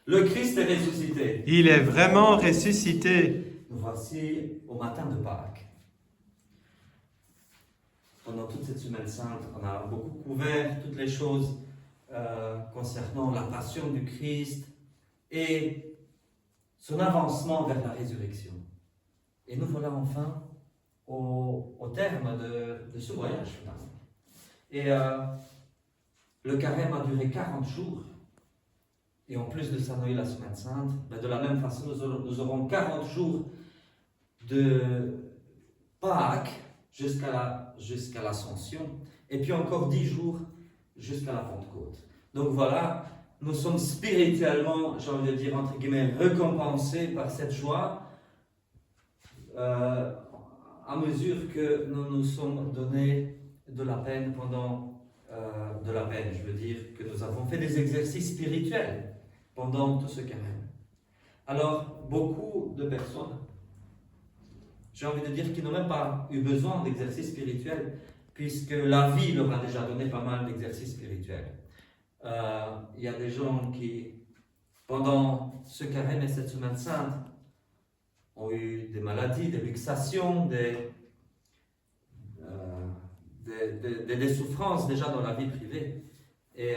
Le Christ est ressuscité. Il est vraiment ressuscité. Nous voici au matin de Pâques. Pendant toute cette semaine sainte, on a beaucoup couvert toutes les choses concernant la passion du Christ et son avancement vers la résurrection. Et nous voilà enfin au terme de ce voyage finalement. Et le carême a duré 40 jours. Et en plus de ça, Noël, la semaine sainte, de la même façon, nous aurons 40 jours de Pâques jusqu'à l'Ascension, et puis encore 10 jours jusqu'à la Pentecôte. Donc voilà, nous sommes spirituellement, j'ai envie de dire, entre guillemets, récompensés par cette joie, à mesure que nous nous sommes donnés de la peine je veux dire que nous avons fait des exercices spirituels pendant tout ce carême. Alors, beaucoup de personnes, j'ai envie de dire, qui n'ont même pas eu besoin d'exercices spirituels, puisque la vie leur a déjà donné pas mal d'exercices spirituels. Il y a des gens qui, pendant ce carême et cette semaine sainte, ont eu des maladies, des luxations, des souffrances déjà dans la vie privée. Et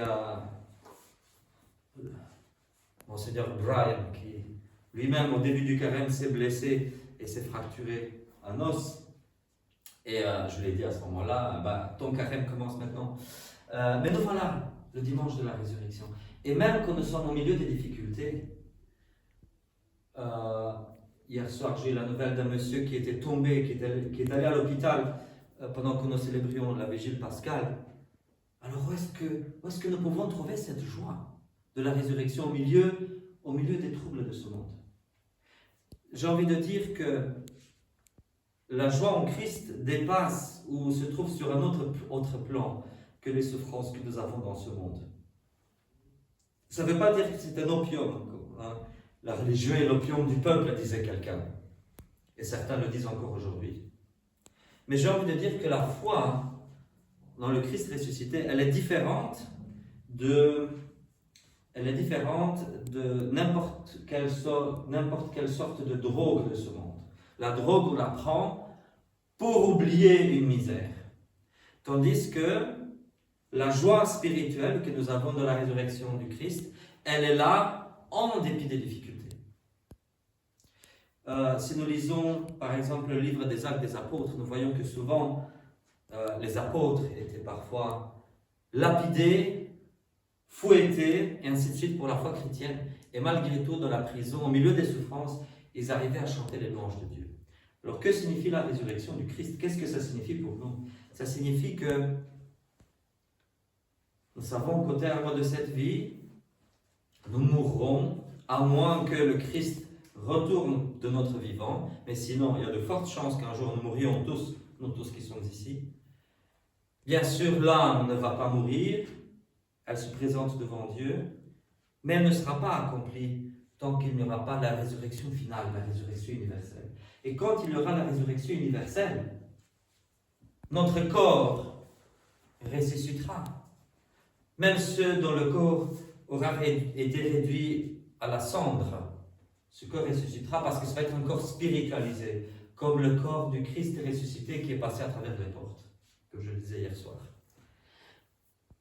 Monseigneur Brian, qui lui-même au début du carême s'est blessé et s'est fracturé un os. Et je lui ai dit à ce moment-là, ton carême commence maintenant. Mais nous voilà, le dimanche de la résurrection. Et même quand nous sommes au milieu des difficultés, hier soir j'ai eu la nouvelle d'un monsieur qui était tombé, qui est allé à l'hôpital pendant que nous célébrions la vigile pascale. Alors où est-ce que nous pouvons trouver cette joie de la résurrection au milieu des troubles de ce monde? J'ai envie de dire que la joie en Christ dépasse ou se trouve sur un autre plan que les souffrances que nous avons dans ce monde. Ça ne veut pas dire que c'est un opium. Hein. La religion est l'opium du peuple, disait quelqu'un. Et certains le disent encore aujourd'hui. Mais j'ai envie de dire que la foi dans le Christ ressuscité, elle est différente de n'importe quelle sorte de drogue de ce monde. La drogue, on la prend pour oublier une misère. Tandis que la joie spirituelle que nous avons de la résurrection du Christ, elle est là en dépit des difficultés. Si nous lisons par exemple le livre des Actes des Apôtres, nous voyons que souvent les apôtres étaient parfois lapidés, fouettés, et ainsi de suite pour la foi chrétienne. Et malgré tout, dans la prison, au milieu des souffrances, ils arrivaient à chanter les louanges de Dieu. Alors que signifie la résurrection du Christ? Qu'est-ce que ça signifie pour nous? Ça signifie que nous savons qu'au terme de cette vie, nous mourrons, à moins que le Christ retourne de notre vivant, mais sinon il y a de fortes chances qu'un jour nous mourions tous, nous tous qui sommes ici. Bien sûr, l'âme ne va pas mourir, elle se présente devant Dieu, mais elle ne sera pas accomplie tant qu'il n'y aura pas la résurrection finale, la résurrection universelle. Et quand il y aura la résurrection universelle, notre corps ressuscitera. Même ceux dont le corps aura été réduit à la cendre, ce corps ressuscitera parce que ça va être un corps spiritualisé, comme le corps du Christ ressuscité qui est passé à travers les portes, comme je le disais hier soir.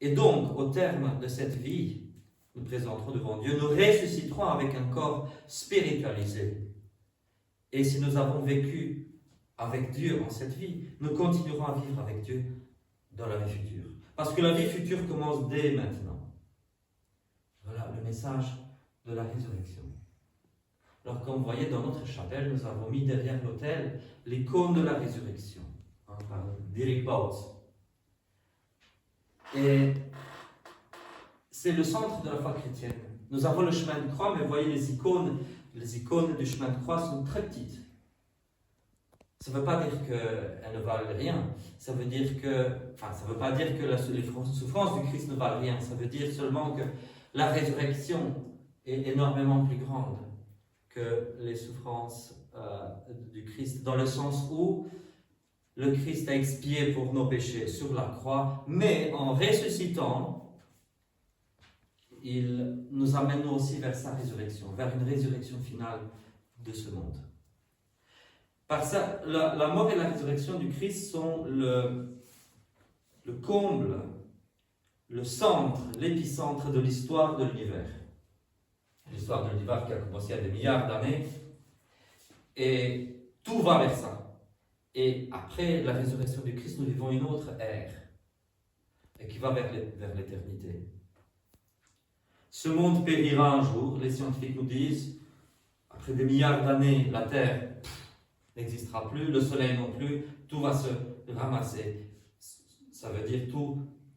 Et donc, au terme de cette vie, nous présenterons devant Dieu, nous ressusciterons avec un corps spiritualisé. Et si nous avons vécu avec Dieu en cette vie, nous continuerons à vivre avec Dieu dans la vie future. Parce que la vie future commence dès maintenant. Voilà le message de la résurrection. Alors, comme vous voyez, dans notre chapelle, nous avons mis derrière l'autel l'icône de la résurrection, par Dirk Bouts. Et c'est le centre de la foi chrétienne. Nous avons le chemin de croix, mais vous voyez, les icônes du chemin de croix sont très petites. Ça ne veut pas dire qu'elles ne valent rien. Ça veut pas dire que les souffrances du Christ ne valent rien. Ça veut dire seulement que la résurrection est énormément plus grande que les souffrances du Christ, dans le sens où le Christ a expié pour nos péchés sur la croix, mais en ressuscitant, il nous amène nous aussi vers sa résurrection, vers une résurrection finale de ce monde. Par ça, la mort et la résurrection du Christ sont le comble, le centre, l'épicentre de l'histoire de l'univers. L'histoire de l'univers qui a commencé il y a des milliards d'années, et tout va vers ça. Et après la résurrection du Christ, nous vivons une autre ère, et qui va vers l'éternité. Ce monde périra un jour, les scientifiques nous disent, après des milliards d'années, la Terre n'existera plus, le Soleil non plus, tout va se ramasser. Ça veut dire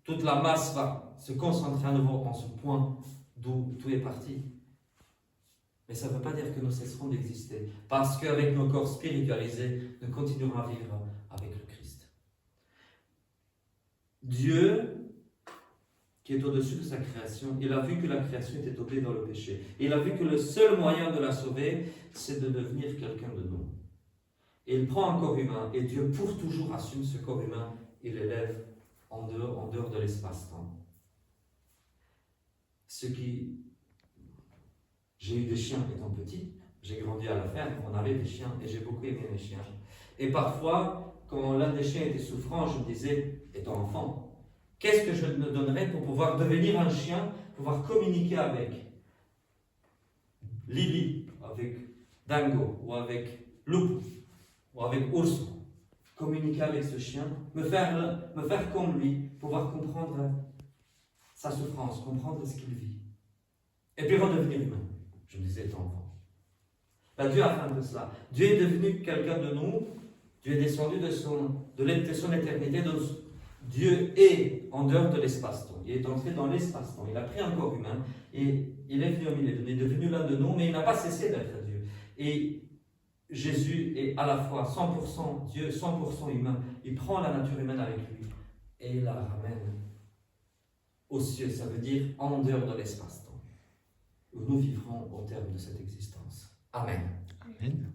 toute la masse va se concentrer à nouveau en ce point d'où tout est parti. Mais ça ne veut pas dire que nous cesserons d'exister, parce qu'avec nos corps spiritualisés, nous continuerons à vivre avec le Christ. Dieu, qui est au-dessus de sa création, il a vu que la création était tombée dans le péché. Il a vu que le seul moyen de la sauver, c'est de devenir quelqu'un de nous. Et il prend un corps humain, et Dieu pour toujours assume ce corps humain, il l'élève en dehors de l'espace-temps. J'ai eu des chiens étant petit, j'ai grandi à la ferme, on avait des chiens, et j'ai beaucoup aimé les chiens. Et parfois, quand l'un des chiens était souffrant, je me disais, étant enfant, qu'est-ce que je me donnerais pour pouvoir devenir un chien, pouvoir communiquer avec Lily, avec Dango, ou avec Loup, ou avec Ours, communiquer avec ce chien, me faire comme lui, pouvoir comprendre sa souffrance, comprendre ce qu'il vit, et puis redevenir humain. Je me disais, étant enfant. Dieu a fait de cela. Dieu est devenu quelqu'un de nous, Dieu est descendu de son éternité, Dieu est en dehors de l'espace-temps. Il est entré dans l'espace-temps. Il a pris un corps humain et il est venu au milieu. Il est devenu l'un de nous, mais il n'a pas cessé d'être Dieu. Et Jésus est à la fois 100% Dieu, 100% humain. Il prend la nature humaine avec lui et il la ramène aux cieux. Ça veut dire en dehors de l'espace-temps, où nous vivrons au terme de cette existence. Amen. Amen.